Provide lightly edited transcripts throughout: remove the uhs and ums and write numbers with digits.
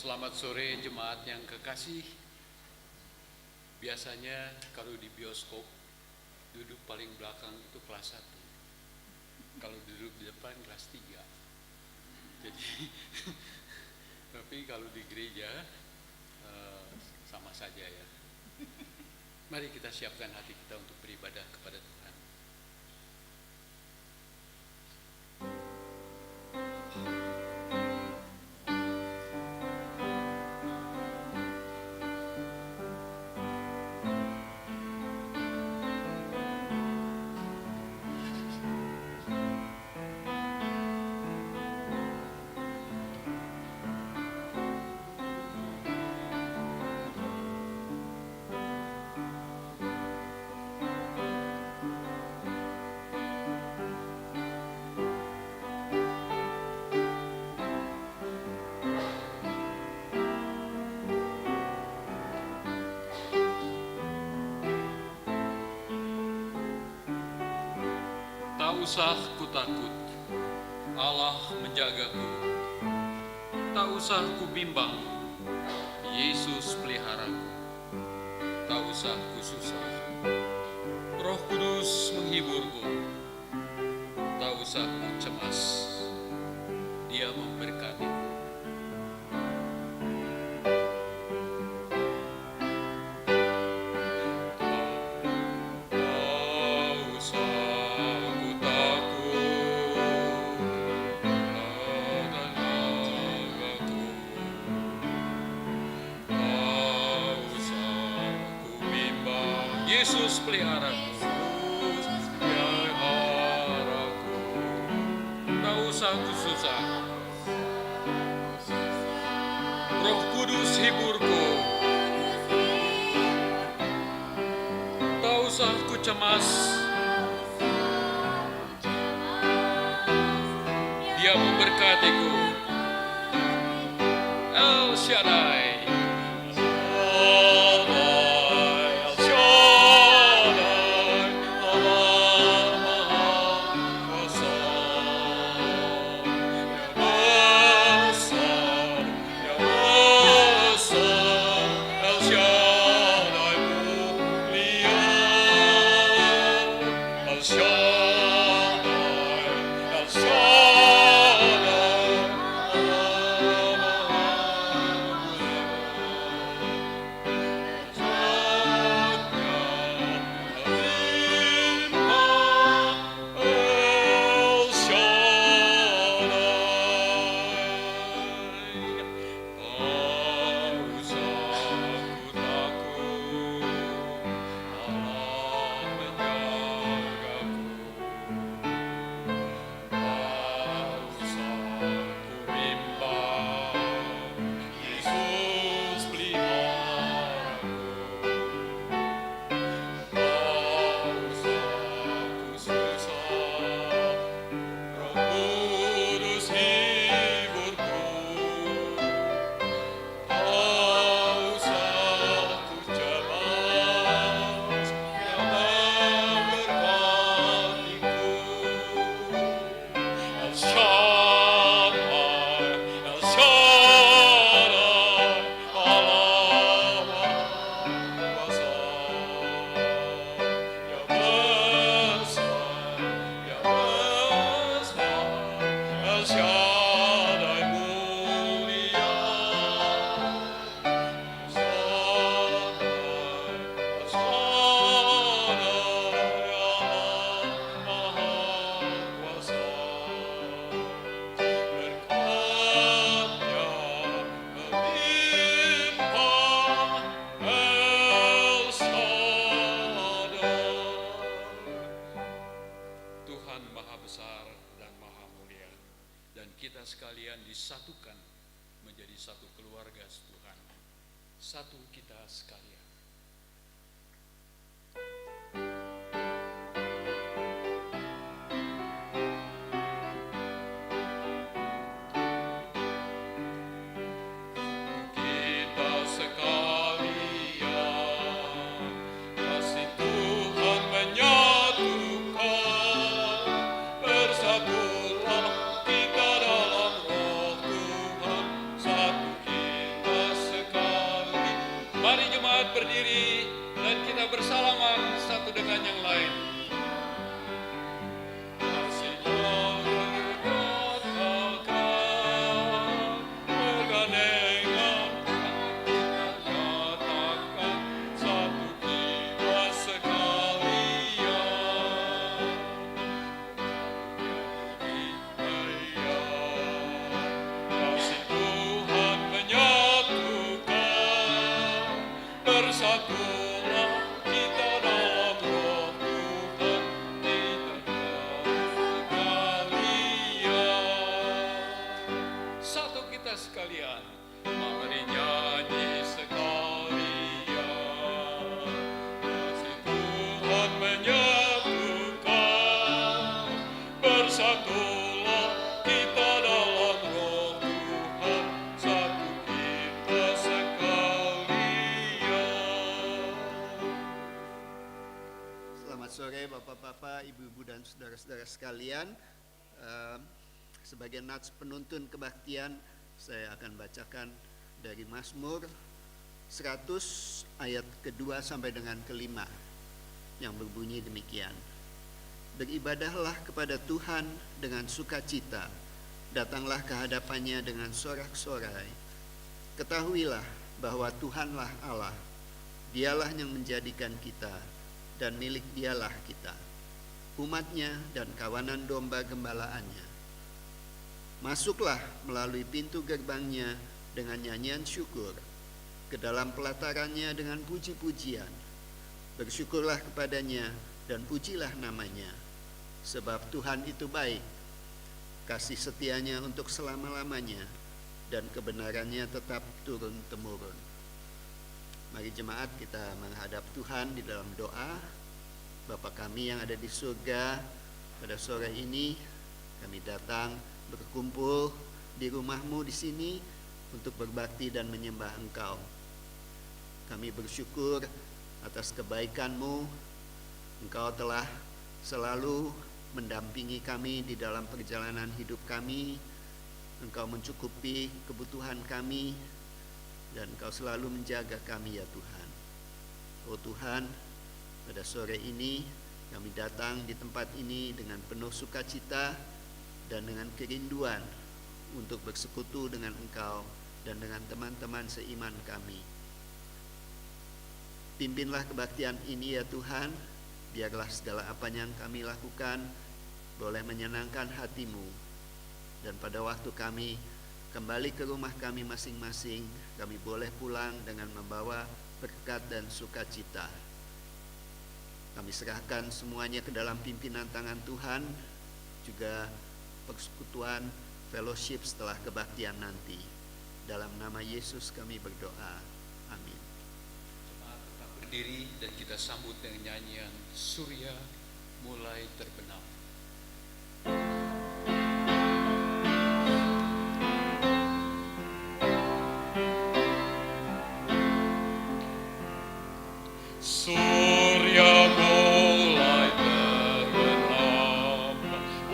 Selamat sore jemaat yang kekasih. Biasanya kalau di bioskop duduk paling belakang itu kelas 1. Kalau duduk di depan kelas 3. Jadi tapi kalau di gereja sama saja ya. Mari kita siapkan hati kita untuk beribadah kepada Tuhan. Tak usah ku takut, Allah menjagaku. Tak usah ku bimbang, Yesus peliharaku. Tak usah ku susah, Roh Kudus menghiburku. Tak usah ku cemas, Dia memberkatiku. Yesus peliharaku, tak usah ku susah, Roh Kudus hiburku. Tak usah ku cemas, Dia memberkatiku. El Shaddai. Sekalian disatukan menjadi satu keluarga Tuhan, satu kita sekalian. Bersatulah kita dalam Roh Tuhan, satu kita. kita bersalaman satu dengan yang lain. Sekalian, mari nyanyi sekalian. Kasih Tuhan menyatukan, bersatulah kita dalam roh Tuhan, satu kita sekalian. Selamat sore Bapak-bapak, Ibu-ibu dan saudara-saudara sekalian. Sebagai nats penuntun kebaktian, saya akan bacakan dari Mazmur 100 ayat kedua sampai dengan kelima yang berbunyi demikian. Beribadahlah kepada Tuhan dengan sukacita, datanglah ke hadapannya dengan sorak-sorai. Ketahuilah bahwa Tuhanlah Allah, Dialah yang menjadikan kita dan milik Dialah kita, umatnya dan kawanan domba gembalaannya. Masuklah melalui pintu gerbangnya dengan nyanyian syukur, ke dalam pelatarannya dengan puji-pujian. Bersyukurlah kepadanya dan pujilah namanya, sebab Tuhan itu baik, kasih setianya untuk selama-lamanya, dan kebenarannya tetap turun-temurun. Mari jemaat kita menghadap Tuhan di dalam doa. Bapa kami yang ada di surga, pada sore ini kami datang berkumpul di rumah-Mu di sini untuk berbakti dan menyembah Engkau. Kami bersyukur atas kebaikan-Mu. Engkau telah selalu mendampingi kami di dalam perjalanan hidup kami. Engkau mencukupi kebutuhan kami dan Engkau selalu menjaga kami ya Tuhan. Oh Tuhan, pada sore ini kami datang di tempat ini dengan penuh sukacita dan dengan kerinduan untuk bersekutu dengan Engkau dan dengan teman-teman seiman kami. Pimpinlah kebaktian ini ya Tuhan, biarlah segala apa yang kami lakukan boleh menyenangkan hati-Mu. Dan pada waktu kami kembali ke rumah kami masing-masing, kami boleh pulang dengan membawa berkat dan sukacita. Kami serahkan semuanya ke dalam pimpinan tangan Tuhan, juga persekutuan fellowship setelah kebaktian nanti. Dalam nama Yesus kami berdoa. Amin. Jemaat tetap berdiri dan kita sambut dengan nyanyian Surya Mulai Terbenam. Surya mulai terbenam,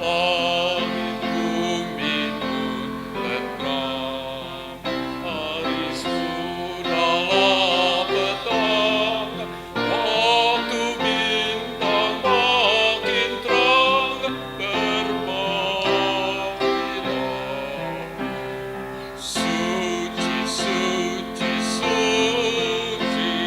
langit bumi pun tentram. Hari sudahlah petang, waktu bintang makin terang berpakaian. Suci, suci, suci,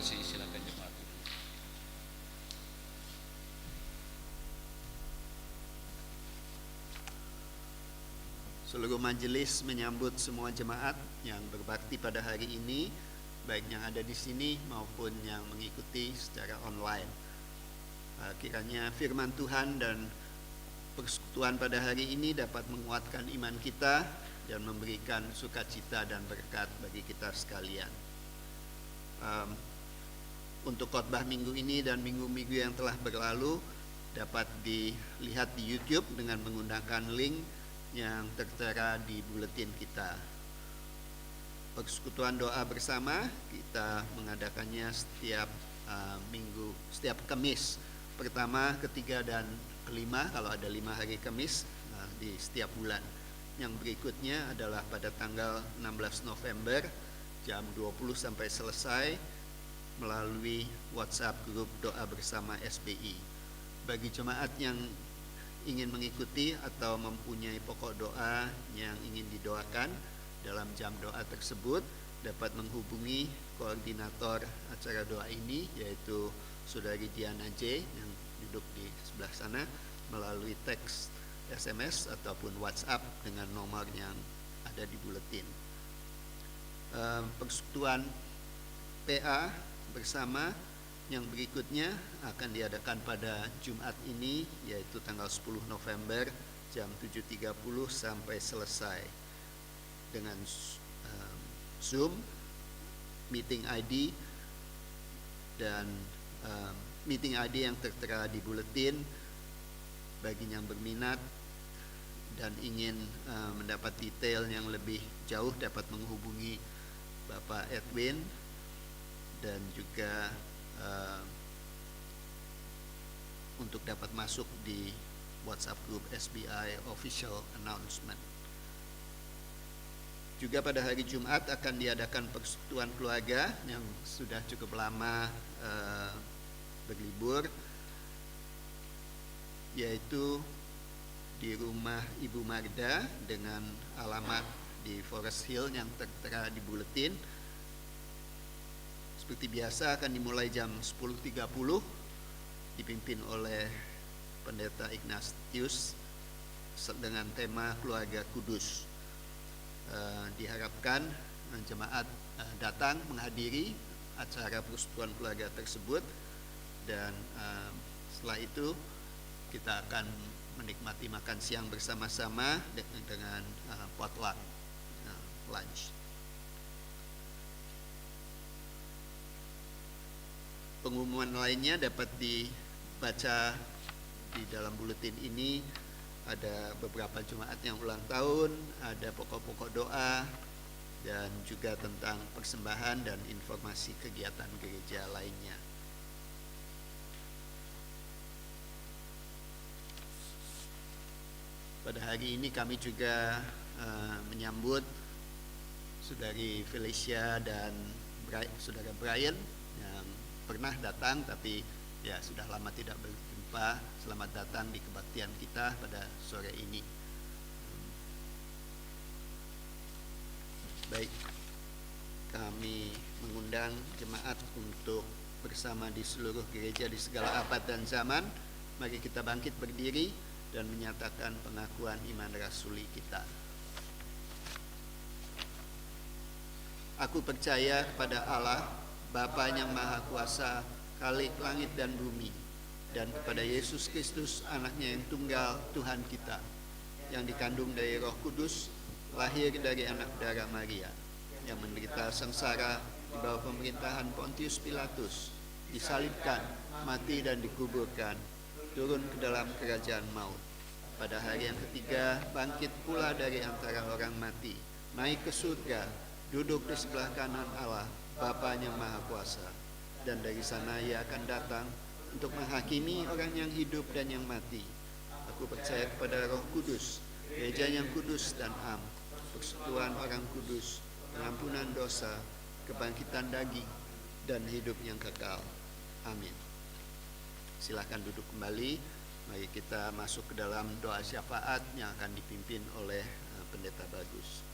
kasih, silakan jemaat duduk. Seluruh majelis menyambut semua jemaat yang berbakti pada hari ini, baik yang ada di sini maupun yang mengikuti secara online. Kiranya firman Tuhan dan persekutuan pada hari ini dapat menguatkan iman kita dan memberikan sukacita dan berkat bagi kita sekalian. Untuk khotbah minggu ini dan minggu-minggu yang telah berlalu dapat dilihat di YouTube dengan menggunakan link yang tertera di buletin kita. Persekutuan doa bersama kita mengadakannya setiap minggu, setiap Kamis pertama, ketiga, dan kelima, kalau ada 5 hari Kamis di setiap bulan. Yang berikutnya adalah pada tanggal 16 November jam 20 sampai selesai melalui WhatsApp grup doa bersama SBI. Bagi jemaat yang ingin mengikuti atau mempunyai pokok doa yang ingin didoakan dalam jam doa tersebut, dapat menghubungi koordinator acara doa ini, yaitu Saudari Diana J yang duduk di sebelah sana, melalui teks SMS ataupun WhatsApp dengan nomor yang ada di buletin. Persekutuan PA bersama yang berikutnya akan diadakan pada Jumat ini, yaitu tanggal 10 November jam 7.30 sampai selesai dengan Zoom, meeting ID, dan meeting ID yang tertera di buletin. Bagi yang berminat dan ingin mendapat detail yang lebih jauh dapat menghubungi Bapak Edwin, dan juga untuk dapat masuk di WhatsApp group SBI Official Announcement. Juga pada hari Jumat akan diadakan persekutuan keluarga yang sudah cukup lama berlibur, yaitu di rumah Ibu Magda dengan alamat di Forest Hill yang tertera di buletin. Seperti biasa akan dimulai jam 10.30, dipimpin oleh Pendeta Ignatius dengan tema Keluarga Kudus. Diharapkan jemaat datang menghadiri acara persekutuan keluarga tersebut, dan setelah itu kita akan menikmati makan siang bersama-sama dengan potluck lunch. Pengumuman lainnya dapat dibaca di dalam buletin ini. Ada beberapa jemaat yang ulang tahun, ada pokok-pokok doa, dan juga tentang persembahan dan informasi kegiatan gereja lainnya. Pada hari ini kami juga menyambut Saudari Felicia dan Saudara Brian yang pernah datang tapi ya sudah lama tidak berjumpa. Selamat datang di kebaktian kita pada sore ini. Baik, kami mengundang jemaat untuk bersama di seluruh gereja di segala abad dan zaman. Mari kita bangkit berdiri dan menyatakan pengakuan iman rasuli kita. Aku percaya kepada Allah, Bapa yang Maha Kuasa, Khalik langit dan bumi, dan kepada Yesus Kristus, Anaknya yang tunggal, Tuhan kita, yang dikandung dari Roh Kudus, lahir dari anak darah Maria, yang menderita sengsara di bawah pemerintahan Pontius Pilatus, disalibkan, mati dan dikuburkan, turun ke dalam kerajaan maut. Pada hari yang ketiga bangkit pula dari antara orang mati, naik ke surga, duduk di sebelah kanan Allah, Bapa yang Maha Kuasa, dan dari sana Ia akan datang untuk menghakimi orang yang hidup dan yang mati. Aku percaya kepada Roh Kudus, gereja yang kudus dan am, persekutuan orang kudus, pengampunan dosa, kebangkitan daging, dan hidup yang kekal. Amin. Silakan duduk kembali. Mari kita masuk ke dalam doa syafaat yang akan dipimpin oleh Pendeta Bagus.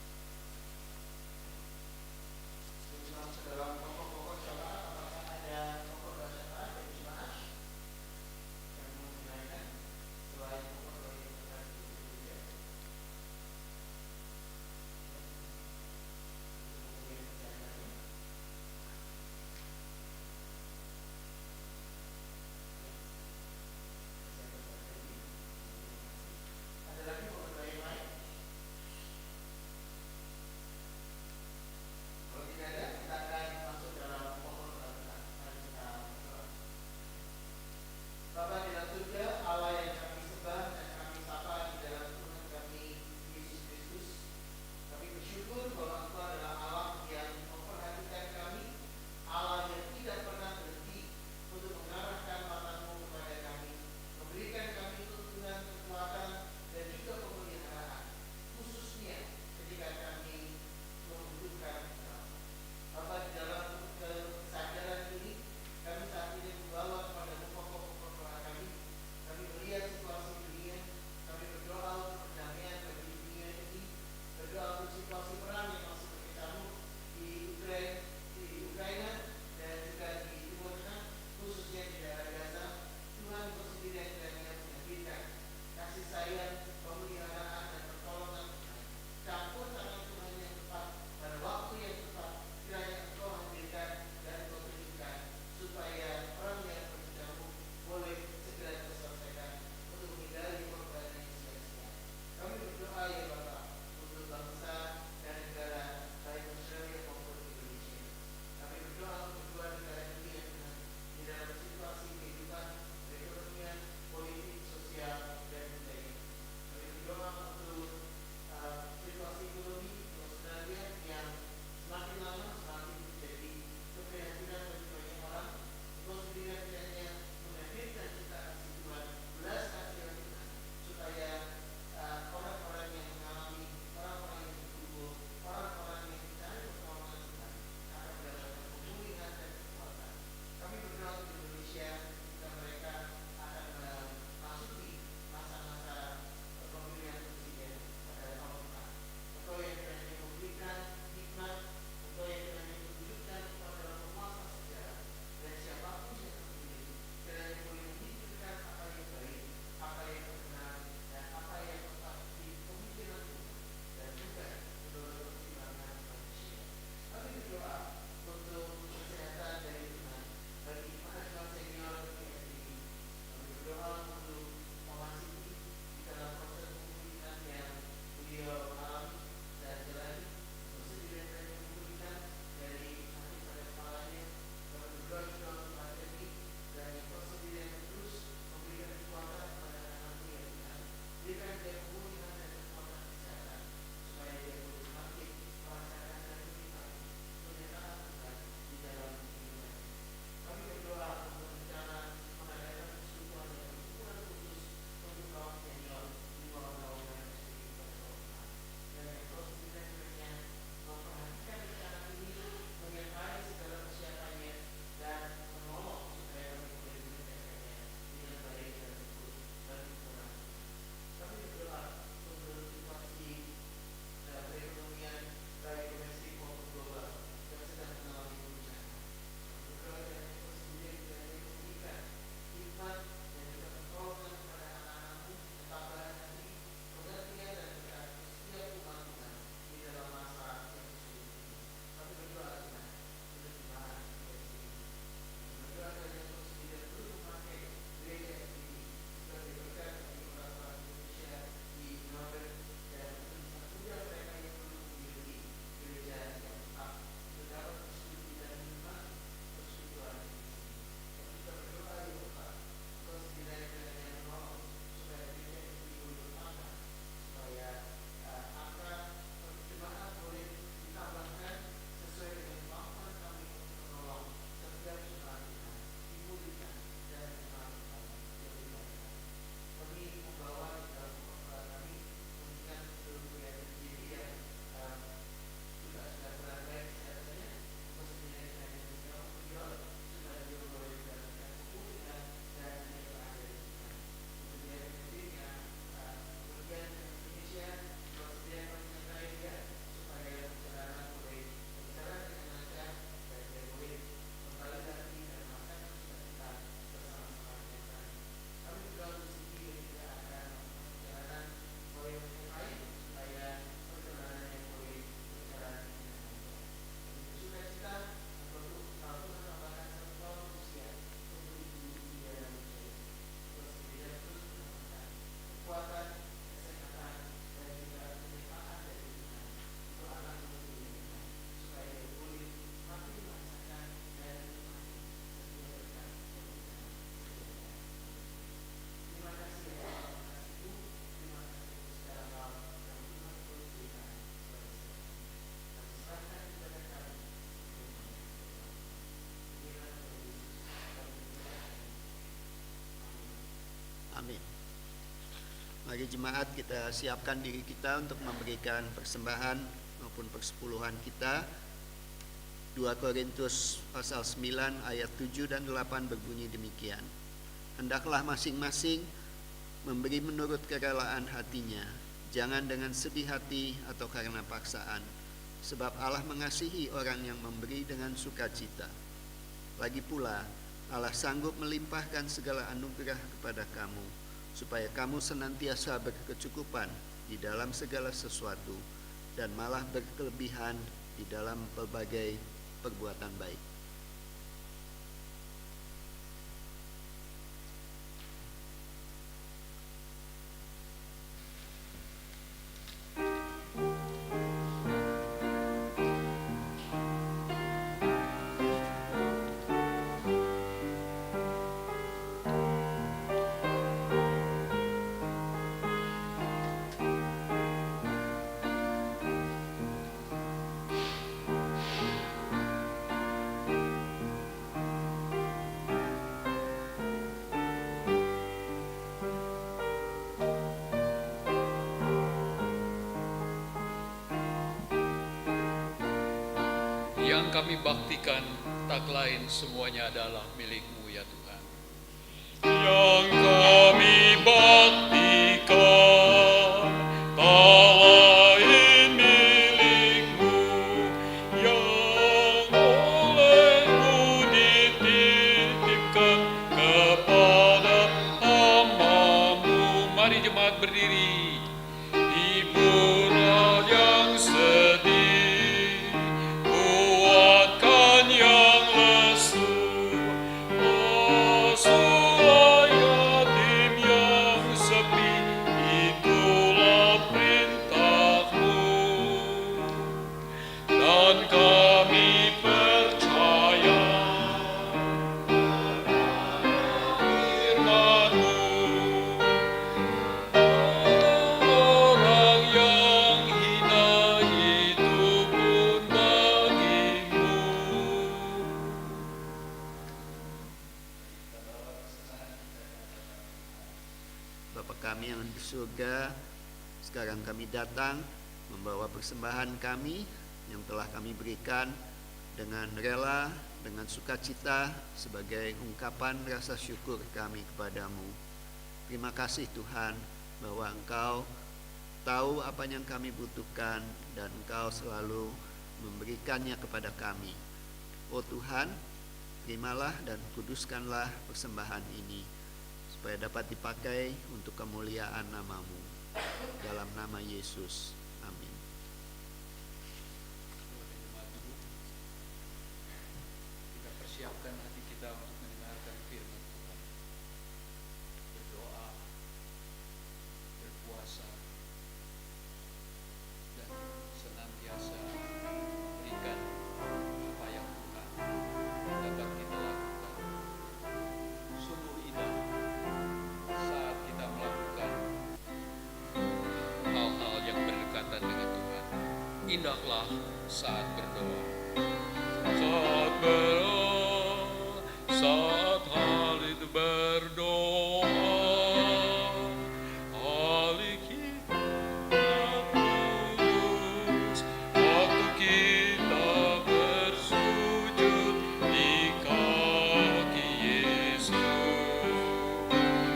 Mari jemaat kita siapkan diri kita untuk memberikan persembahan maupun persepuluhan kita. 2 Korintus pasal 9 ayat 7 dan 8 berbunyi demikian. Hendaklah masing-masing memberi menurut kerelaan hatinya, jangan dengan sedih hati atau karena paksaan, sebab Allah mengasihi orang yang memberi dengan sukacita. Lagi pula, Allah sanggup melimpahkan segala anugerah kepada kamu, supaya kamu senantiasa berkecukupan di dalam segala sesuatu dan malah berkelebihan di dalam berbagai perbuatan baik. Yang kami baktikan tak lain semuanya adalah milik-Mu ya Tuhan. Yang kami baktikan tak lain milik-Mu, yang oleh-Mu dititipkan kepada hamba-Mu. Mari jemaat berdiri. Hiburan yang sedih, kuatkan yang lesu, asuhlah yatim yang sepi, itulah perintah-Mu. Dan kami percaya firman-Mu, orang yang hina itu pun bagi-Mu. Bapa kami yang di surga, sekarang kami datang membawa persembahan kami yang telah kami berikan dengan rela, dengan sukacita sebagai ungkapan rasa syukur kami kepadamu. Terima kasih Tuhan bahwa Engkau tahu apa yang kami butuhkan dan Engkau selalu memberikannya kepada kami. Oh Tuhan, terimalah dan kuduskanlah persembahan ini supaya dapat dipakai untuk kemuliaan nama-Mu. Dalam nama Yesus. Amin. Kita persiapkan hati kita untuk mendengarkan firman Tuhan. Berdoa, berpuasa, dan senantiasa memberikan apa yang Tuhan dapat kita lakukan. Sungguh indah saat kita melakukan hal-hal yang berdekatan dengan Tuhan. Indahlah saat berdoa. Saat berdoa, saat hal itu berdoa, hali kita kudus, waktu kita bersujud di kaki Yesus,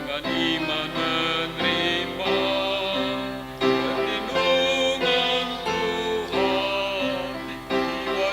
dan iman menerima perlindungan Tuhan, jiwa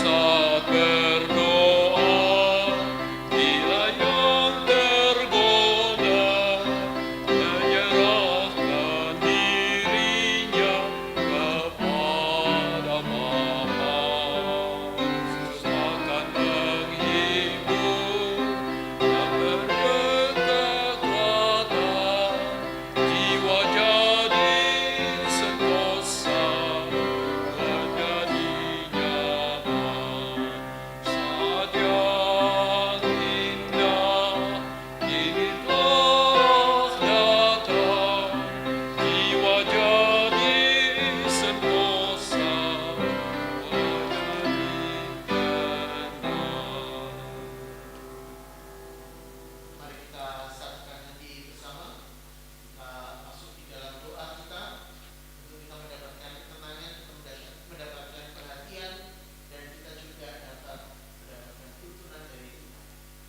saat berdoa, bila yang tergoda menyerahkan dirinya kepada Bapa, akan menghibur dan berkekuatan, jiwa jadi sentosa, menjadi nyaman. Saat yang indah kini telah datang, jiwa jadi sentosa, menjadi tenang. Mari kita satukan hati bersama, kita masuk di dalam doa kita untuk kita mendapatkan ketenangan, kita mendapatkan perhatian, dan kita juga dapat mendapatkan tuntunan dari Tuhan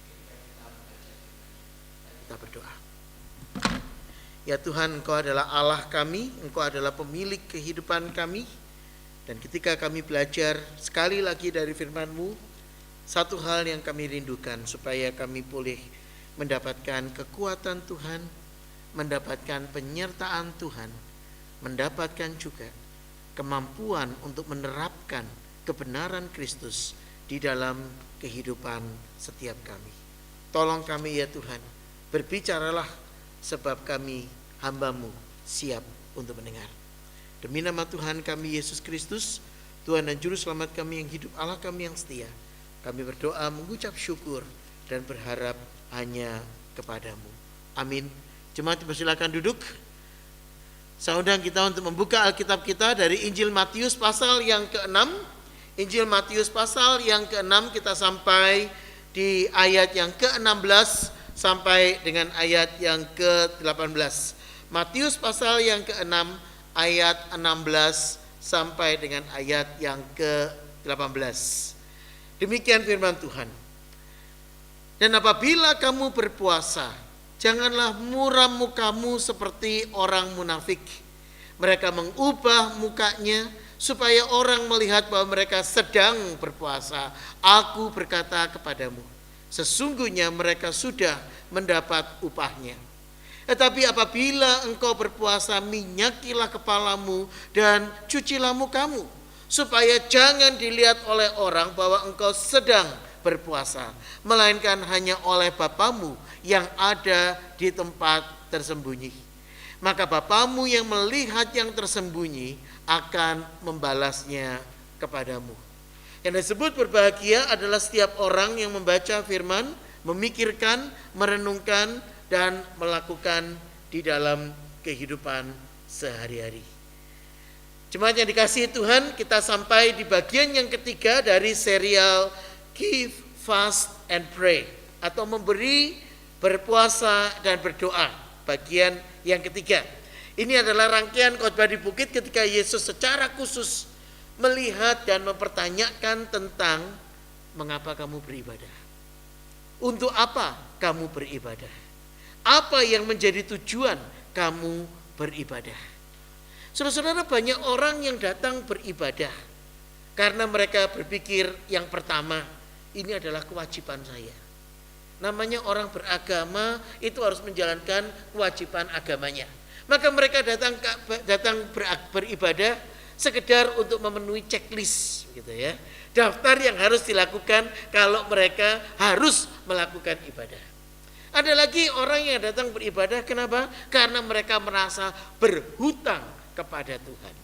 ketika kita membaca firman. Mari kita berdoa. Ya Tuhan, Engkau adalah Allah kami, Engkau adalah pemilik kehidupan kami, dan ketika kami belajar sekali lagi dari firman-Mu, satu hal yang kami rindukan supaya kami boleh mendapatkan kekuatan Tuhan, mendapatkan penyertaan Tuhan, mendapatkan juga kemampuan untuk menerapkan kebenaran Kristus di dalam kehidupan setiap kami. Tolong kami ya Tuhan, berbicaralah sebab kami hamba-Mu siap untuk mendengar. Demi nama Tuhan kami Yesus Kristus, Tuhan dan Juru Selamat kami yang hidup, Allah kami yang setia, kami berdoa mengucap syukur dan berharap hanya kepadamu. Amin. Jemaat persilakan duduk. Saya undang kita untuk membuka Alkitab kita dari Injil Matius pasal yang ke-6. Injil Matius pasal yang ke-6 kita sampai di ayat yang ke-16 sampai dengan ayat yang ke-18. Matius pasal yang ke-6 ayat 16 sampai dengan ayat yang ke-18. Demikian firman Tuhan. Dan apabila kamu berpuasa, janganlah muram mukamu seperti orang munafik. Mereka mengubah mukanya supaya orang melihat bahwa mereka sedang berpuasa. Aku berkata kepadamu, sesungguhnya mereka sudah mendapat upahnya. Tetapi apabila engkau berpuasa, minyakilah kepalamu dan cucilah mukamu, supaya jangan dilihat oleh orang bahwa engkau sedang berpuasa, melainkan hanya oleh Bapamu yang ada di tempat tersembunyi. Maka Bapamu yang melihat yang tersembunyi akan membalasnya kepadamu. Yang disebut berbahagia adalah setiap orang yang membaca firman, memikirkan, merenungkan, dan melakukan di dalam kehidupan sehari-hari. Jemaat yang dikasihi Tuhan, kita sampai di bagian yang ketiga dari serial Give, Fast, and Pray, atau memberi, berpuasa, dan berdoa. Bagian yang ketiga. Ini adalah rangkaian khotbah di bukit ketika Yesus secara khusus melihat dan mempertanyakan tentang mengapa kamu beribadah. Untuk apa kamu beribadah? Apa yang menjadi tujuan kamu beribadah? Saudara-saudara, banyak orang yang datang beribadah karena mereka berpikir yang pertama, ini adalah kewajiban saya. Namanya orang beragama itu harus menjalankan kewajiban agamanya. Maka mereka datang beribadah sekedar untuk memenuhi checklist gitu ya. Daftar yang harus dilakukan kalau mereka harus melakukan ibadah. Ada lagi orang yang datang beribadah, kenapa? Karena mereka merasa berhutang kepada Tuhan.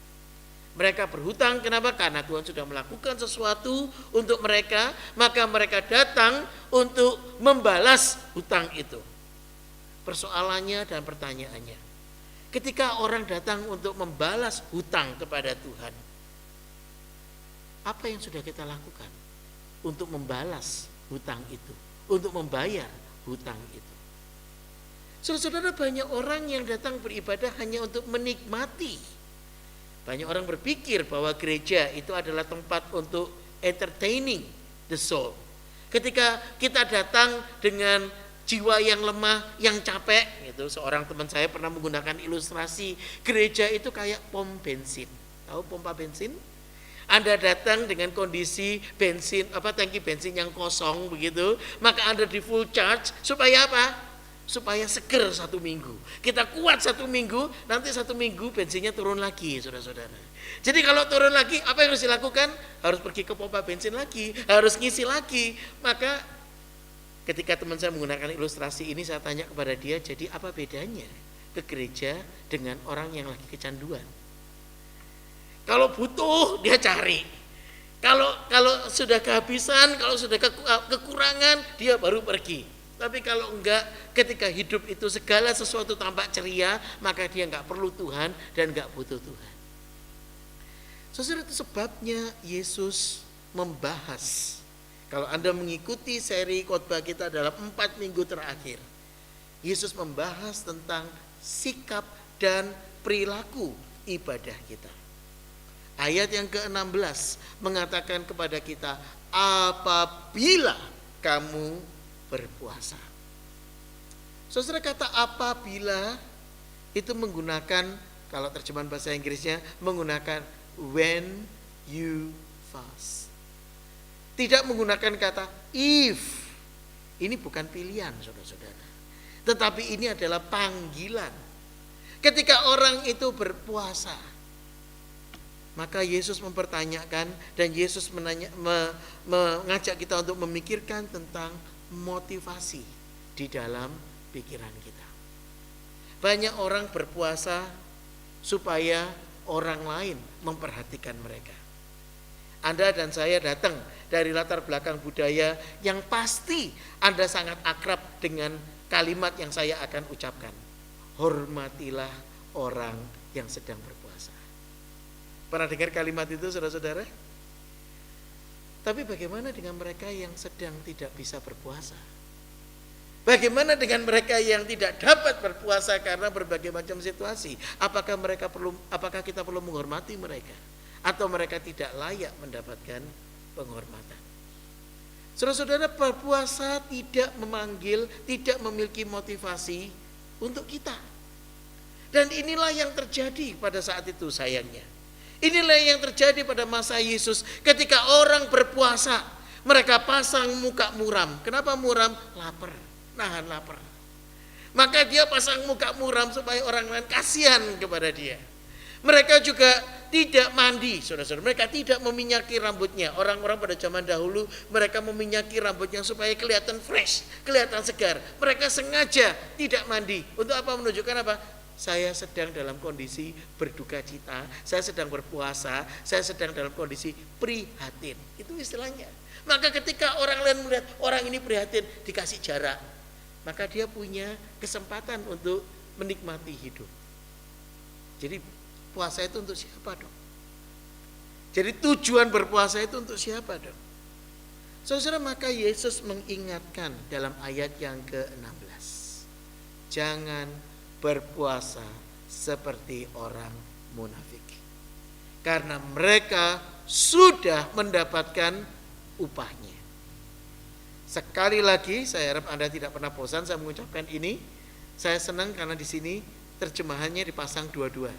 Mereka berhutang, kenapa? Karena Tuhan sudah melakukan sesuatu untuk mereka, maka mereka datang untuk membalas hutang itu. Persoalannya dan pertanyaannya, ketika orang datang untuk membalas hutang kepada Tuhan, apa yang sudah kita lakukan untuk membalas hutang itu, untuk membayar hutang itu? Saudara-saudara, banyak orang yang datang beribadah hanya untuk menikmati. Banyak orang berpikir bahwa gereja itu adalah tempat untuk entertaining the soul. Ketika kita datang dengan jiwa yang lemah, yang capek gitu. Seorang teman saya pernah menggunakan ilustrasi gereja itu kayak pom bensin. Tahu pompa bensin? Anda datang dengan kondisi bensin, tangki bensin yang kosong begitu, maka Anda di full charge supaya apa? Supaya seger 1 minggu. Kita kuat 1 minggu, nanti 1 minggu bensinnya turun lagi, saudara-saudara. Jadi kalau turun lagi, apa yang harus dilakukan? Harus pergi ke pompa bensin lagi, harus ngisi lagi. Maka ketika teman saya menggunakan ilustrasi ini, saya tanya kepada dia, jadi apa bedanya ke gereja dengan orang yang lagi kecanduan? Kalau butuh, dia cari. Kalau sudah kehabisan, kalau sudah kekurangan, dia baru pergi. Tapi kalau enggak, ketika hidup itu segala sesuatu tampak ceria, maka dia enggak perlu Tuhan dan enggak butuh Tuhan. Saudara, itu sebabnya Yesus membahas. Kalau Anda mengikuti seri khotbah kita dalam 4 minggu terakhir, Yesus membahas tentang sikap dan perilaku ibadah kita. Ayat yang ke-16 mengatakan kepada kita, apabila kamu berpuasa. Saudara, kata apabila itu menggunakan, kalau terjemahan bahasa Inggrisnya menggunakan when you fast. Tidak menggunakan kata if. Ini bukan pilihan, saudara-saudara. Tetapi ini adalah panggilan. Ketika orang itu berpuasa, maka Yesus mempertanyakan dan Yesus mengajak kita untuk memikirkan tentang motivasi di dalam pikiran kita. Banyak orang berpuasa supaya orang lain memperhatikan mereka. Anda dan saya datang dari latar belakang budaya yang pasti Anda sangat akrab dengan kalimat yang saya akan ucapkan. Hormatilah orang yang sedang berpuasa. Pernah dengar kalimat itu, saudara-saudara? Tapi bagaimana dengan mereka yang sedang tidak bisa berpuasa? Bagaimana dengan mereka yang tidak dapat berpuasa karena berbagai macam situasi? Apakah kita perlu menghormati mereka? Atau mereka tidak layak mendapatkan penghormatan? Saudara-saudara, berpuasa tidak memanggil, tidak memiliki motivasi untuk kita. Dan inilah yang terjadi pada saat itu, sayangnya. Inilah yang terjadi pada masa Yesus ketika orang berpuasa. Mereka pasang muka muram. Kenapa muram? Lapar, nahan lapar. Maka dia pasang muka muram supaya orang lain kasihan kepada dia. Mereka juga tidak mandi, saudara-saudara. Mereka tidak meminyaki rambutnya. Orang-orang pada zaman dahulu, mereka meminyaki rambutnya supaya kelihatan fresh, kelihatan segar. Mereka sengaja tidak mandi. Untuk apa? Menunjukkan apa? Saya sedang dalam kondisi berduka cita, saya sedang berpuasa, saya sedang dalam kondisi prihatin. Itu istilahnya. Maka ketika orang lain melihat orang ini prihatin, dikasih jarak, maka dia punya kesempatan untuk menikmati hidup. Jadi puasa itu untuk siapa dong? Jadi tujuan berpuasa itu untuk siapa dong? Saudara, maka Yesus mengingatkan dalam ayat yang ke-16. Jangan berpuasa seperti orang munafik. Karena mereka sudah mendapatkan upahnya. Sekali lagi, saya harap Anda tidak pernah bosan saya mengucapkan ini. Saya senang karena di sini terjemahannya dipasang dua-dua.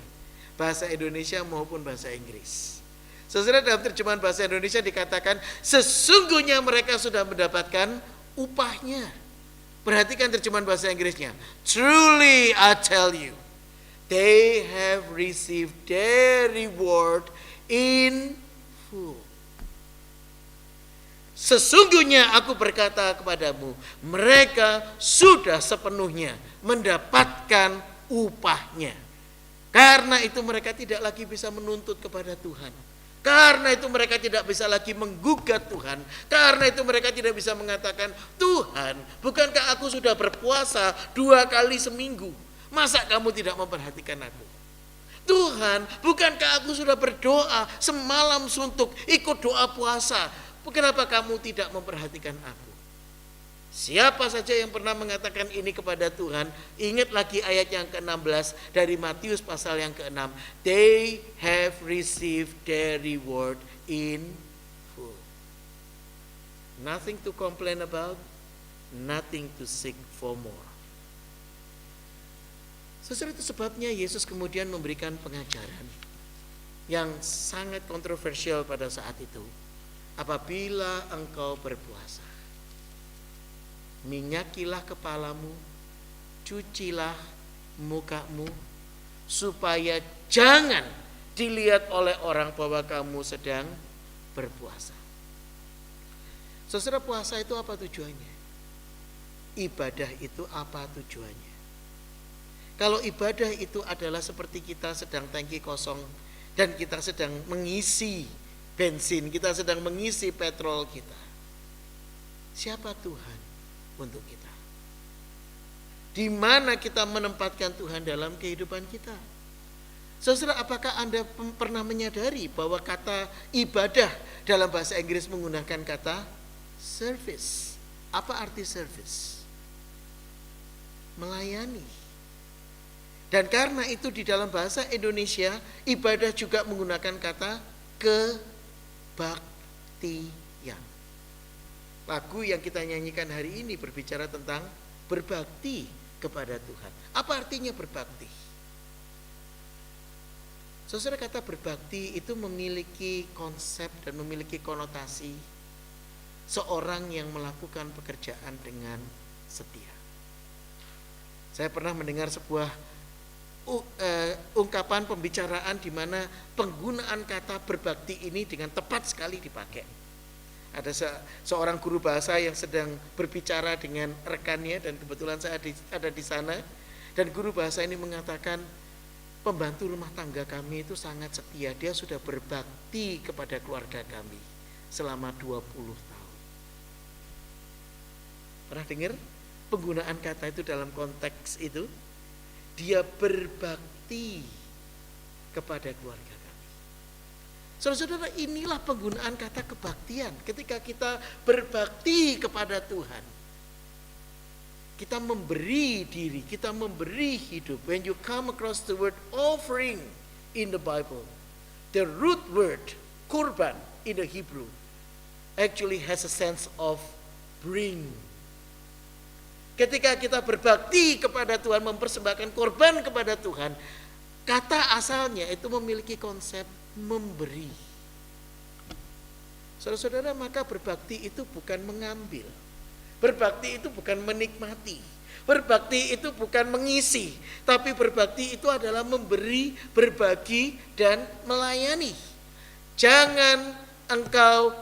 Bahasa Indonesia maupun bahasa Inggris. Saudara, dalam terjemahan bahasa Indonesia dikatakan sesungguhnya mereka sudah mendapatkan upahnya. Perhatikan terjemahan bahasa Inggrisnya. Truly I tell you, they have received their reward in full. Sesungguhnya aku berkata kepadamu, mereka sudah sepenuhnya mendapatkan upahnya. Karena itu mereka tidak lagi bisa menuntut kepada Tuhan. Karena itu mereka tidak bisa lagi menggugat Tuhan. Karena itu mereka tidak bisa mengatakan, Tuhan, bukankah aku sudah berpuasa 2 kali seminggu? Masa kamu tidak memperhatikan aku? Tuhan, bukankah aku sudah berdoa semalam suntuk, ikut doa puasa? Kenapa kamu tidak memperhatikan aku? Siapa saja yang pernah mengatakan ini kepada Tuhan, ingat lagi ayat yang ke-16 dari Matius pasal yang ke-6. They have received their reward in full. Nothing to complain about, nothing to seek for more. Saudara, itu sebabnya Yesus kemudian memberikan pengajaran yang sangat kontroversial pada saat itu. Apabila engkau berpuasa, minyakilah kepalamu, cucilah mukamu, supaya jangan dilihat oleh orang bahwa kamu sedang berpuasa. Saudara, puasa itu apa tujuannya? Ibadah itu apa tujuannya? Kalau ibadah itu adalah seperti kita sedang tangki kosong dan kita sedang mengisi bensin, kita sedang mengisi petrol kita. Siapa Tuhan untuk kita? Di mana kita menempatkan Tuhan dalam kehidupan kita? Saudara, apakah Anda pernah menyadari bahwa kata ibadah dalam bahasa Inggris menggunakan kata service? Apa arti service? Melayani. Dan karena itu di dalam bahasa Indonesia, ibadah juga menggunakan kata kebaktian. Lagu yang kita nyanyikan hari ini berbicara tentang berbakti kepada Tuhan. Apa artinya berbakti? Saudara, kata berbakti itu memiliki konsep dan memiliki konotasi seorang yang melakukan pekerjaan dengan setia. Saya pernah mendengar sebuah ungkapan pembicaraan di mana penggunaan kata berbakti ini dengan tepat sekali dipakai. Ada seorang guru bahasa yang sedang berbicara dengan rekannya dan kebetulan saya ada di sana, dan guru bahasa ini mengatakan, pembantu rumah tangga kami itu sangat setia, dia sudah berbakti kepada keluarga kami selama 20 tahun. Pernah dengar penggunaan kata itu dalam konteks itu? Dia berbakti kepada keluarga kami. Saudara-saudara, inilah penggunaan kata kebaktian. Ketika kita berbakti kepada Tuhan, kita memberi diri, kita memberi hidup. When you come across the word offering in the Bible, the root word kurban in the Hebrew actually has a sense of bring. Ketika kita berbakti kepada Tuhan, mempersembahkan korban kepada Tuhan, kata asalnya itu memiliki konsep memberi. Saudara-saudara, maka berbakti itu bukan mengambil. Berbakti itu bukan menikmati. Berbakti itu bukan mengisi. Tapi berbakti itu adalah memberi, berbagi, dan melayani. Jangan engkau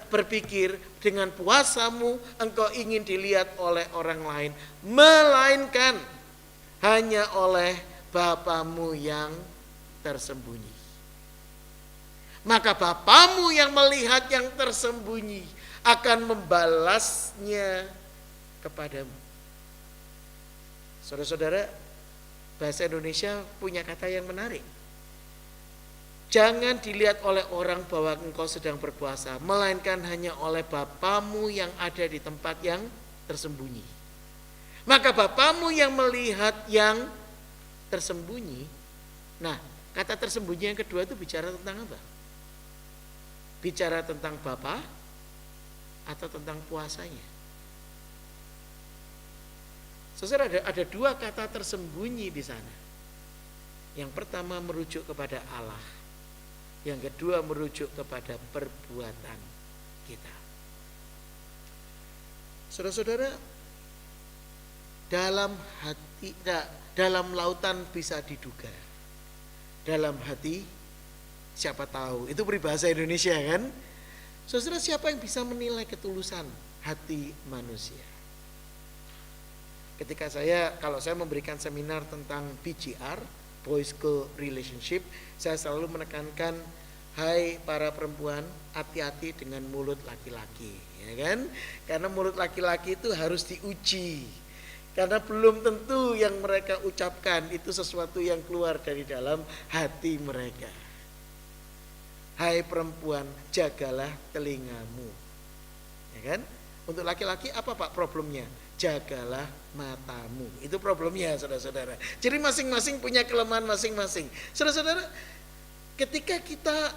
berpikir dengan puasamu engkau ingin dilihat oleh orang lain, melainkan hanya oleh Bapamu yang tersembunyi. Maka Bapamu yang melihat yang tersembunyi akan membalasnya kepadamu. Saudara-saudara, bahasa Indonesia punya kata yang menarik. Jangan dilihat oleh orang bahwa engkau sedang berpuasa, melainkan hanya oleh Bapamu yang ada di tempat yang tersembunyi. Maka Bapamu yang melihat yang tersembunyi. Nah, kata tersembunyi yang kedua itu bicara tentang apa? Bicara tentang Bapa atau tentang puasanya? Saudara, ada dua kata tersembunyi di sana. Yang pertama merujuk kepada Allah. Yang kedua merujuk kepada perbuatan kita. Saudara-saudara, dalam lautan bisa diduga. Dalam hati siapa tahu. Itu peribahasa Indonesia kan? Saudara, siapa yang bisa menilai ketulusan hati manusia? Kalau saya memberikan seminar tentang BGR, Boys Girl Relationship, saya selalu menekankan, hai para perempuan, hati-hati dengan mulut laki-laki, ya kan? Karena mulut laki-laki itu harus diuji. Karena belum tentu yang mereka ucapkan itu sesuatu yang keluar dari dalam hati mereka. Hai perempuan, jagalah telingamu. Ya kan? Untuk laki-laki apa Pak problemnya? Jagalah matamu. Itu problemnya, saudara-saudara. Jadi masing-masing punya kelemahan masing-masing. Saudara-saudara, ketika kita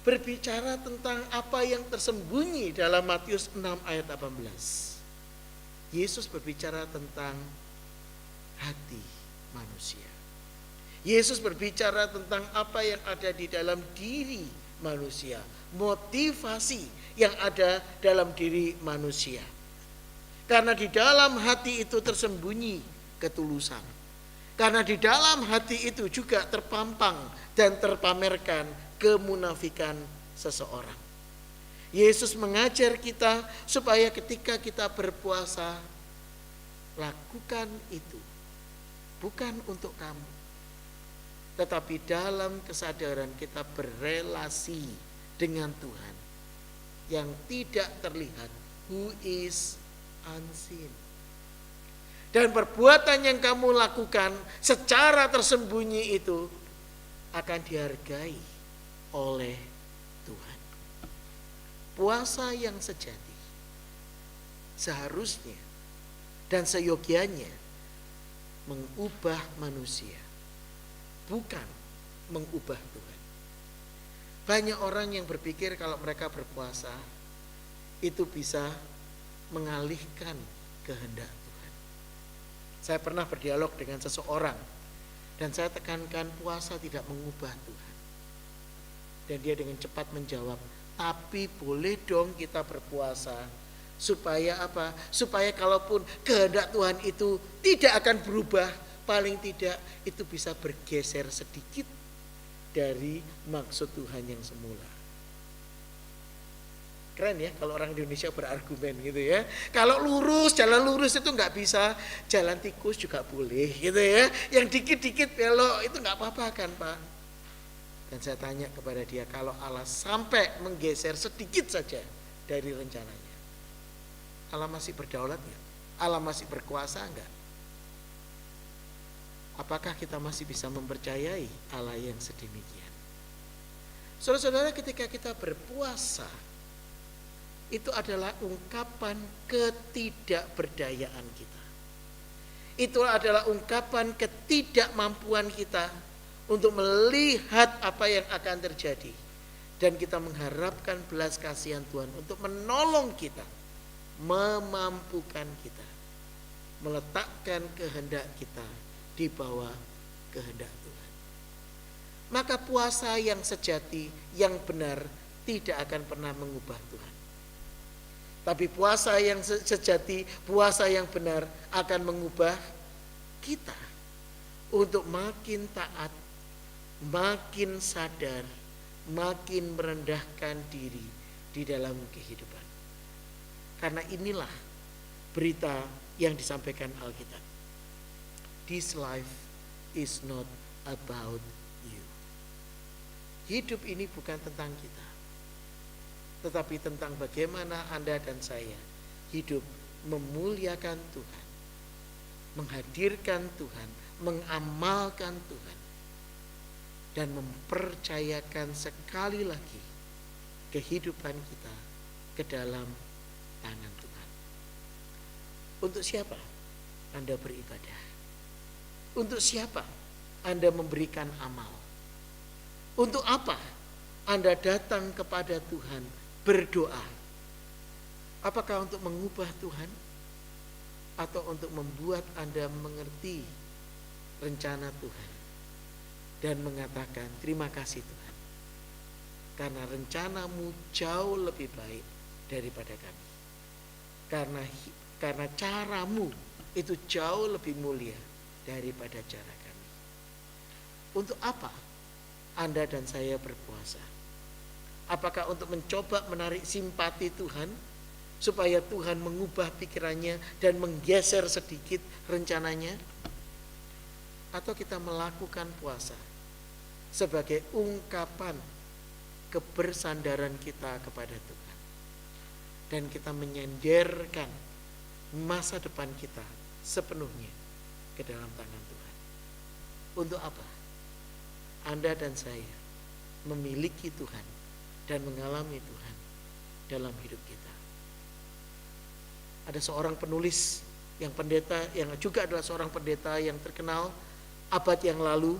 berbicara tentang apa yang tersembunyi dalam Matius 6 ayat 18, Yesus berbicara tentang hati manusia. Yesus berbicara tentang apa yang ada di dalam diri manusia, motivasi yang ada dalam diri manusia. Karena di dalam hati itu tersembunyi ketulusan. Karena di dalam hati itu juga terpampang dan terpamerkan kemunafikan seseorang. Yesus mengajar kita supaya ketika kita berpuasa, lakukan itu bukan untuk kamu, tetapi dalam kesadaran kita berelasi dengan Tuhan yang tidak terlihat, who is unseen. Dan perbuatan yang kamu lakukan secara tersembunyi itu akan dihargai oleh Tuhan. Puasa yang sejati seharusnya dan seyogianya mengubah manusia, bukan mengubah Tuhan. Banyak orang yang berpikir kalau mereka berpuasa itu bisa mengalihkan kehendak Tuhan. Saya pernah berdialog dengan seseorang dan saya tekankan puasa tidak mengubah Tuhan. Dan dia dengan cepat menjawab, tapi boleh dong kita berpuasa. Supaya apa? Supaya kalaupun kehendak Tuhan itu tidak akan berubah, paling tidak itu bisa bergeser sedikit dari maksud Tuhan yang semula. Keren ya kalau orang Indonesia berargumen gitu ya. Kalau lurus, jalan lurus itu nggak bisa, jalan tikus juga boleh gitu ya. Yang dikit-dikit belok itu nggak apa-apa kan Pak? Dan saya tanya kepada dia, kalau Allah sampai menggeser sedikit saja dari rencananya, Allah masih berdaulat nggak? Allah masih berkuasa nggak? Apakah kita masih bisa mempercayai Allah yang sedemikian? Saudara-saudara, ketika kita berpuasa, itu adalah ungkapan ketidakberdayaan kita. Itu adalah ungkapan ketidakmampuan kita untuk melihat apa yang akan terjadi. Dan kita mengharapkan belas kasihan Tuhan untuk menolong kita, memampukan kita, meletakkan kehendak kita di bawah kehendak Tuhan. Maka puasa yang sejati, yang benar tidak akan pernah mengubah Tuhan. Tapi puasa yang sejati, puasa yang benar akan mengubah kita untuk makin taat, makin sadar, makin merendahkan diri di dalam kehidupan. Karena inilah berita yang disampaikan Alkitab. This life is not about you. Hidup ini bukan tentang kita, tetapi tentang bagaimana Anda dan saya hidup memuliakan Tuhan, menghadirkan Tuhan, mengamalkan Tuhan, dan mempercayakan sekali lagi kehidupan kita ke dalam tangan Tuhan. Untuk siapa Anda beribadah? Untuk siapa Anda memberikan amal? Untuk apa Anda datang kepada Tuhan berdoa? Apakah untuk mengubah Tuhan? Atau untuk membuat Anda mengerti rencana Tuhan dan mengatakan terima kasih Tuhan, karena rencanamu jauh lebih baik daripada kami, karena caramu itu jauh lebih mulia daripada cara kami. Untuk apa Anda dan saya berpuasa? Apakah untuk mencoba menarik simpati Tuhan supaya Tuhan mengubah pikirannya dan menggeser sedikit rencananya? Atau kita melakukan puasa sebagai ungkapan kebersandaran kita kepada Tuhan, dan kita menyandarkan masa depan kita sepenuhnya ke dalam tangan Tuhan? Untuk apa Anda dan saya memiliki Tuhan dan mengalami Tuhan dalam hidup kita? Ada seorang penulis yang pendeta, yang juga adalah seorang pendeta yang terkenal abad yang lalu,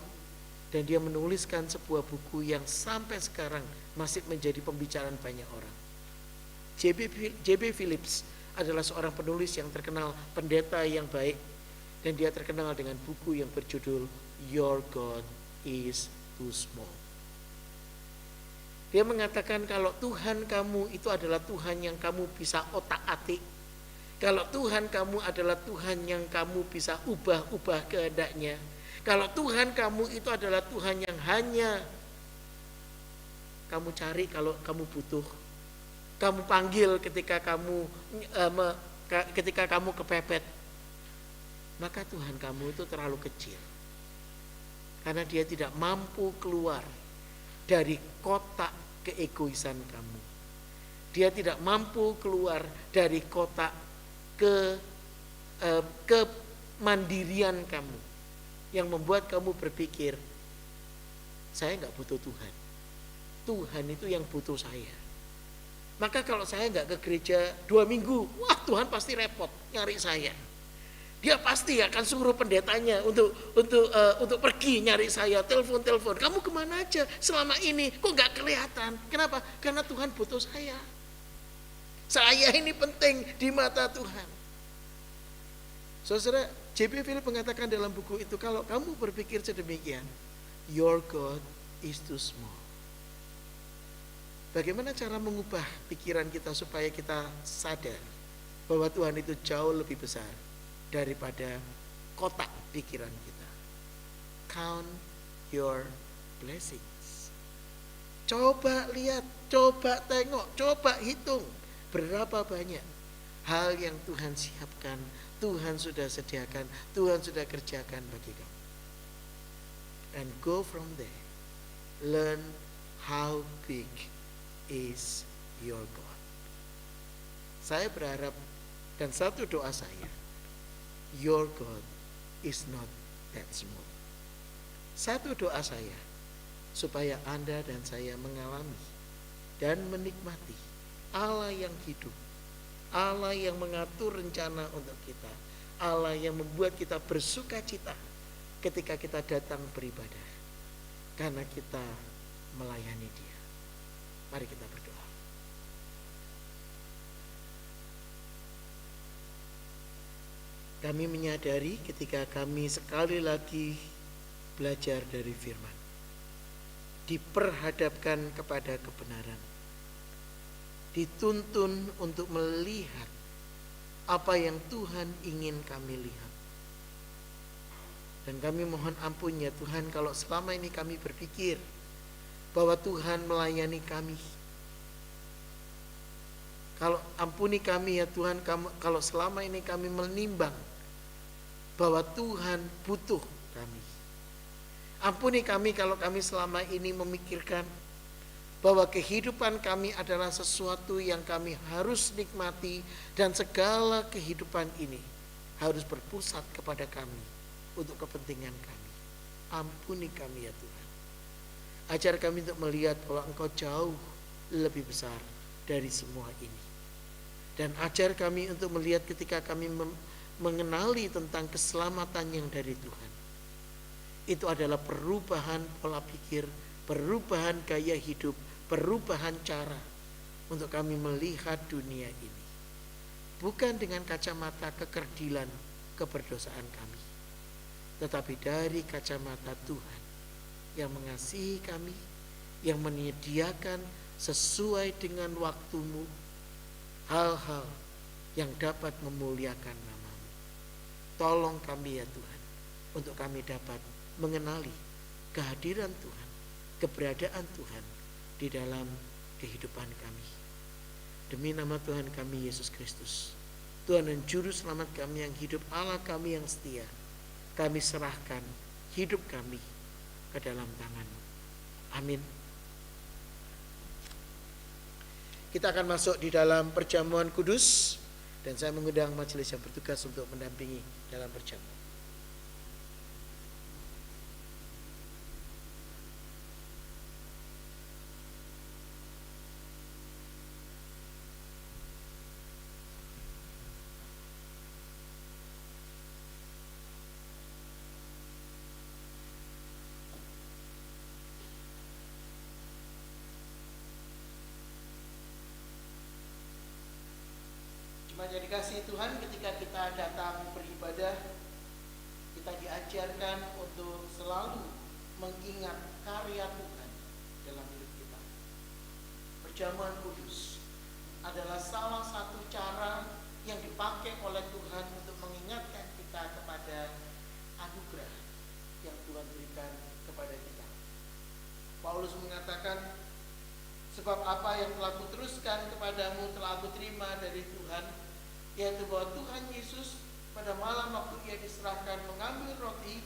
dan dia menuliskan sebuah buku yang sampai sekarang masih menjadi pembicaraan banyak orang. J.B. Phillips adalah seorang penulis yang terkenal, pendeta yang baik, Dan dia terkenal dengan buku yang berjudul Your God is Too Small. Dia mengatakan kalau Tuhan kamu itu adalah Tuhan yang kamu bisa otak-atik. Kalau Tuhan kamu adalah Tuhan yang kamu bisa ubah-ubah kehendaknya. Kalau Tuhan kamu itu adalah Tuhan yang hanya kamu cari kalau kamu butuh. Kamu panggil ketika kamu kepepet. Maka Tuhan kamu itu terlalu kecil. Karena dia tidak mampu keluar dari kotak keegoisan kamu. Dia tidak mampu keluar dari kotak kemandirian kamu. Yang membuat kamu berpikir, saya nggak butuh Tuhan. Tuhan itu yang butuh saya. Maka kalau saya nggak ke gereja 2 minggu, wah Tuhan pasti repot nyari saya. Dia pasti akan suruh pendetanya untuk pergi nyari saya, telepon. Kamu kemana aja selama ini? Kok nggak kelihatan? Kenapa? Karena Tuhan butuh saya. Saya ini penting di mata Tuhan. Saudara, J.B. Phillips mengatakan dalam buku itu, kalau kamu berpikir sedemikian, your God is too small. Bagaimana cara mengubah pikiran kita supaya kita sadar bahwa Tuhan itu jauh lebih besar daripada kotak pikiran kita? Count your blessings. Coba lihat, coba tengok, coba hitung berapa banyak hal yang Tuhan siapkan, Tuhan sudah sediakan, Tuhan sudah kerjakan bagi kamu. And go from there. Learn how big is your God. Saya berharap, dan satu doa saya, your God is not that small. Satu doa saya, supaya Anda dan saya mengalami dan menikmati Allah yang hidup, Allah yang mengatur rencana untuk kita, Allah yang membuat kita bersuka cita ketika kita datang beribadah, karena kita melayani Dia. Mari kita berdoa. Kami menyadari ketika kami sekali lagi belajar dari firman, diperhadapkan kepada kebenaran, dituntun untuk melihat apa yang Tuhan ingin kami lihat. Dan kami mohon ampun ya Tuhan, kalau selama ini kami berpikir bahwa Tuhan melayani kami. Kalau ampuni kami ya Tuhan, kalau selama ini kami menimbang bahwa Tuhan butuh kami. Ampuni kami kalau kami selama ini memikirkan bahwa kehidupan kami adalah sesuatu yang kami harus nikmati, dan segala kehidupan ini harus berpusat kepada kami untuk kepentingan kami. Ampuni kami ya Tuhan. Ajar kami untuk melihat bahwa Engkau jauh lebih besar dari semua ini. Dan ajar kami untuk melihat ketika kami mengenali tentang keselamatan yang dari Tuhan. Itu adalah perubahan pola pikir, perubahan gaya hidup, perubahan cara untuk kami melihat dunia ini. Bukan dengan kacamata kekerdilan, keberdosaan kami, tetapi dari kacamata Tuhan yang mengasihi kami, yang menyediakan sesuai dengan waktumu hal-hal yang dapat memuliakan nama-Mu. Tolong kami ya Tuhan, untuk kami dapat mengenali kehadiran Tuhan, keberadaan Tuhan di dalam kehidupan kami. Demi nama Tuhan kami Yesus Kristus, Tuhan dan Juru Selamat kami yang hidup, Allah kami yang setia, kami serahkan hidup kami ke dalam tangan-Mu. Amin. Kita akan masuk di dalam perjamuan kudus, dan saya mengundang majelis yang bertugas untuk mendampingi dalam perjamuan. Jemaat yang dikasihi Tuhan, ketika kita datang beribadah, Kita diajarkan untuk selalu mengingat karya Tuhan dalam hidup kita. Perjamuan kudus adalah salah satu cara yang dipakai oleh Tuhan untuk mengingatkan kita kepada anugerah yang Tuhan berikan kepada kita. Paulus mengatakan, sebab apa yang telah kuteruskan kepadamu telah aku terima dari Tuhan, yaitu bahwa Tuhan Yesus pada malam waktu ia diserahkan mengambil roti,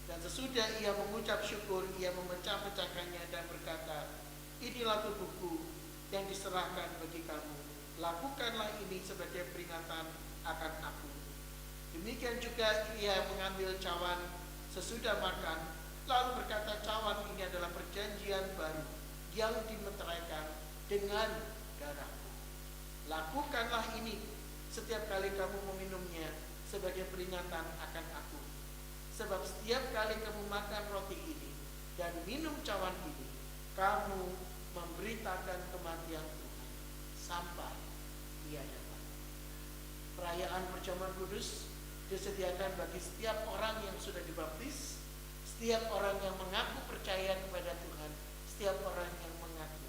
dan sesudah ia mengucap syukur, ia memecah-mecahkannya dan berkata, inilah tubuhku yang diserahkan bagi kamu, lakukanlah ini sebagai peringatan akan aku. Demikian juga ia mengambil cawan sesudah makan, lalu berkata, cawan ini adalah perjanjian baru yang dimeteraikan dengan darahku. Lakukanlah ini setiap kali kamu meminumnya sebagai peringatan akan aku. Sebab setiap kali kamu makan roti ini dan minum cawan ini, kamu memberitakan kematian Tuhan sampai ia datang. Perayaan perjamuan kudus disediakan bagi setiap orang yang sudah dibaptis, setiap orang yang mengaku percaya kepada Tuhan, setiap orang yang mengaku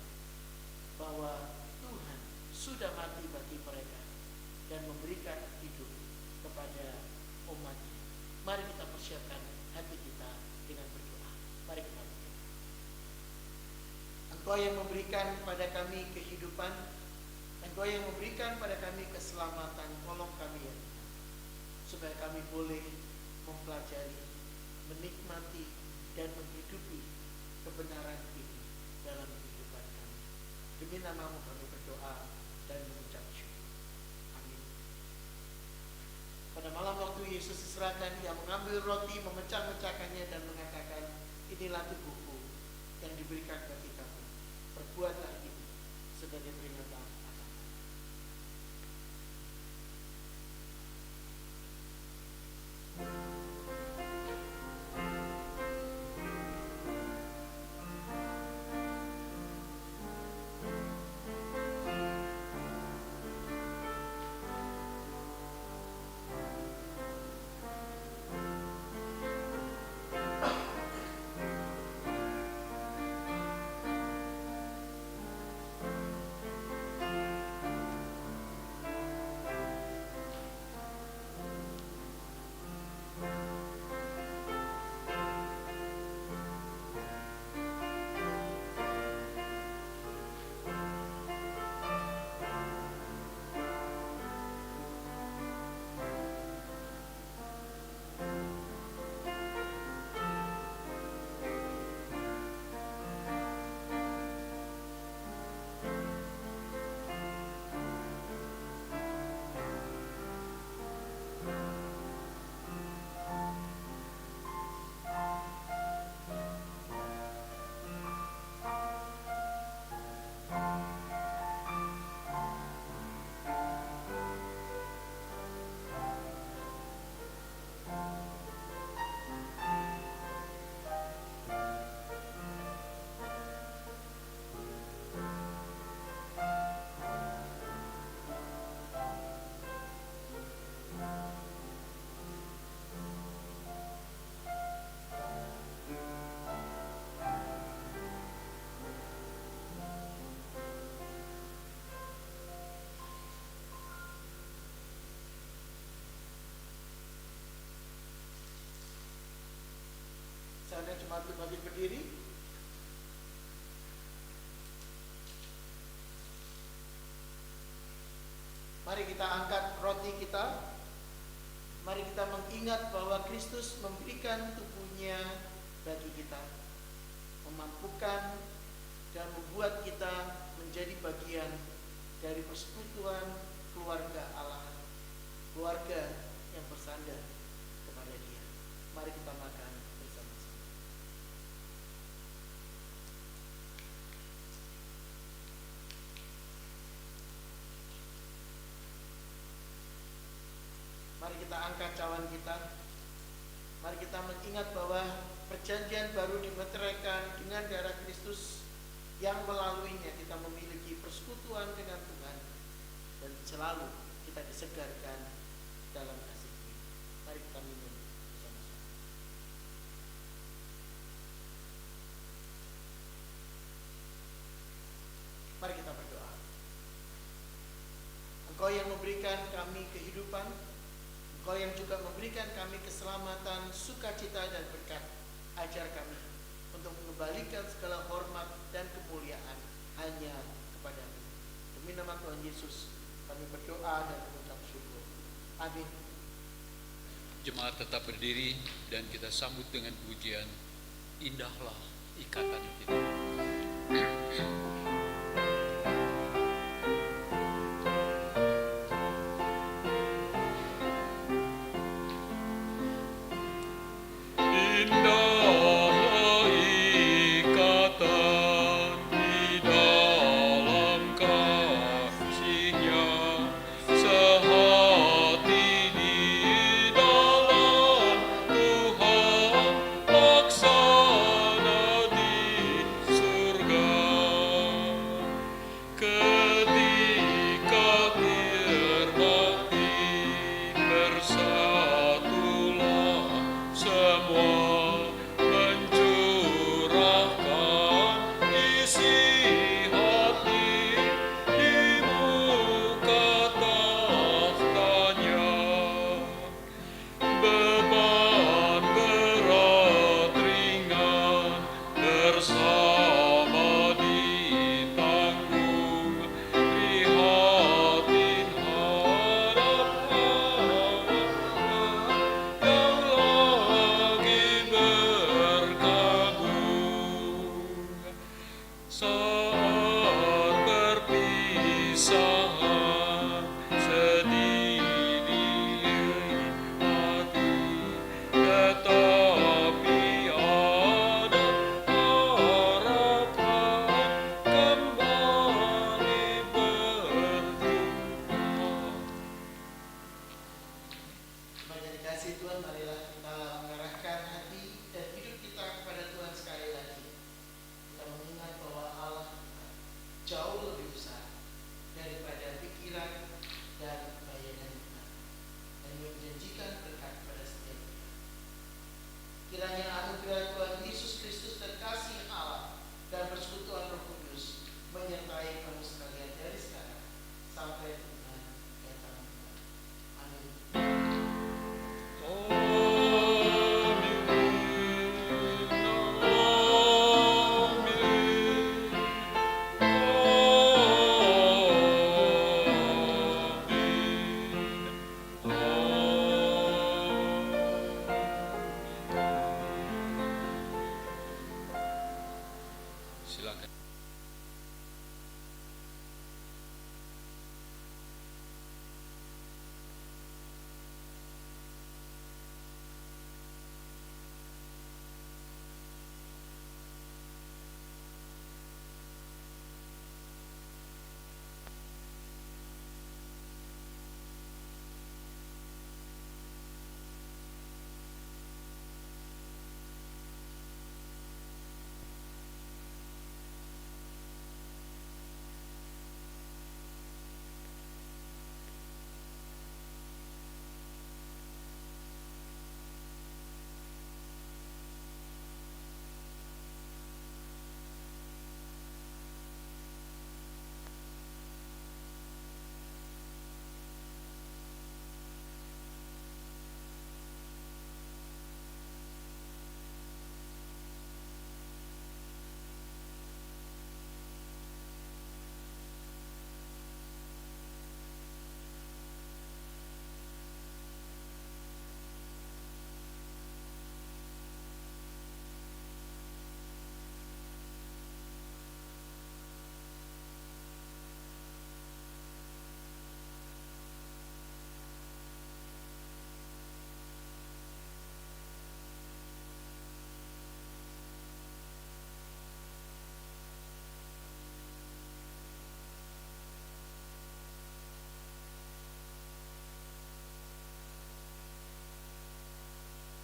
bahwa Tuhan sudah mati bagi mereka dan memberikan hidup kepada umatnya. Mari kita persiapkan hati kita dengan berdoa. Mari kita berdoa. Engkau yang memberikan kepada kami kehidupan, Engkau yang memberikan pada kami keselamatan, tolong kami ya Tuhan, supaya kami boleh mempelajari, menikmati, dan menghidupi kebenaran ini dalam kehidupan kami. Demi nama-Mu kami berdoa dan mengucap syukur. Amin. Pada malam waktu Yesus diserahkan, ia mengambil roti, memecah-mecahkannya dan mengatakan, inilah tubuhku yang diberikan bagi kamu. Perbuatlah ini sebagai peringatan akan aku. Saatnya jemaat bagi berdiri. Mari kita angkat roti kita. Mari kita mengingat bahwa Kristus memberikan tubuhnya bagi kita, memampukan dan membuat kita menjadi bagian dari persekutuan keluarga Allah, keluarga yang bersandar kepada Dia. Mari kita makan bersama-sama. Mari kita angkat cawan kita. Mari kita mengingat bahwa perjanjian baru dimeteraikan dengan darah Kristus, yang melaluinya kita memiliki persekutuan dengan Tuhan dan selalu kita disegarkan dalam kasih-Nya. Mari kita minum. yang memberikan kami kehidupan, Engkau yang juga memberikan kami keselamatan, sukacita dan berkat. Ajar kami untuk mengembalikan segala hormat dan kemuliaan hanya kepadamu. Demi nama Tuhan Yesus kami berdoa dan mengucap syukur. Amin. Jemaat tetap berdiri dan kita sambut dengan pujian Indahlah Ikatan Kita. Indahlah ikatan di dalam kasih-Nya, sehati di dalam Tuhan, laksana di surga. Ketika berbakti bersatulah semua, mencurahkan isi hati di muka tahtanya. Beban berat ringan bersama ditanggung, prihatin harap yang lagi berkabung. Saat perpisahan sedih di hati, tetapi ada harapan kembali berjumpa. Sebagai dikasih Tuhan, marilah kita mengarahkan hati dan hidup kita kepada Tuhan sekali lagi. Kita mengingat bahwa Allah jauh